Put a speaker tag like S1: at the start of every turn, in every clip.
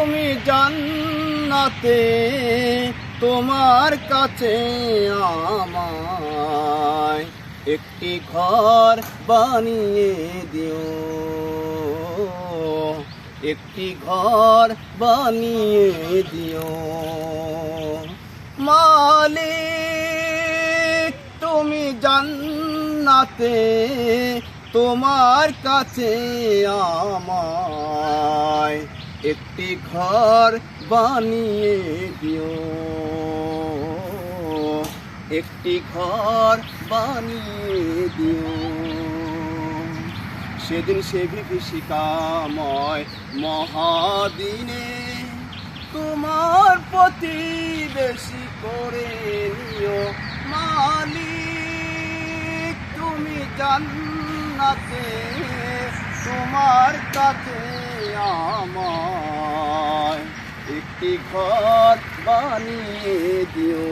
S1: তুমি জান্নাতে তোমার কাছে আমায় একটি ঘর বানিয়ে দিও, একটি ঘর বানিয়ে দিও। মালিক তুমি জান্নাতে তোমার কাছে আমায় একটি ঘর বানিয়ে দিও, একটি ঘর বানিয়ে দিও। সেদিন সে বিভীষিকাময় মহাদিনে তোমার প্রতিবেশী করে নিও। মালিক তুমি জান্নাতে তোমার কাছে আমায় একটি ঘর বানিয়ে দিও,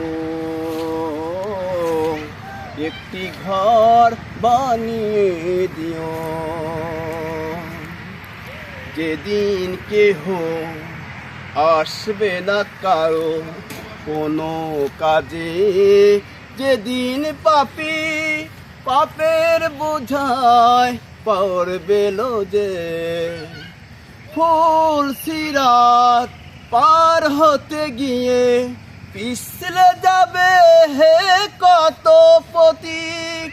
S1: একটি ঘর বানিয়ে দিও। যেদিন কেহ আসবে না কারো কোনো কাজে, যেদিন পাপী পাপের বোঝায় পড়বে যে, ফুল সিরাত পার হতে গিয়ে পিছলে যাবে হে কত পথিক।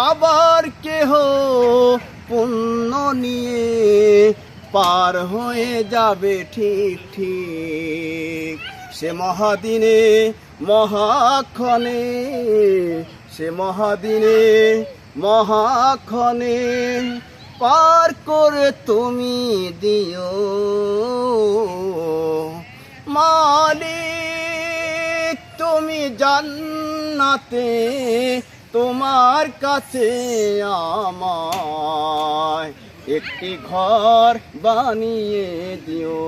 S1: আবার কেহ পুণ্য নিয়ে পার হয়ে যাবে ঠিক ঠিক। সে মহাদিনে মহাক্ষণে, সে মহাদিনে মহাক্ষণে পার করে তুমি দিও। মালিক তুমি জান্নাতে তোমার কাছে আমায় একটি ঘর বানিয়ে দিও।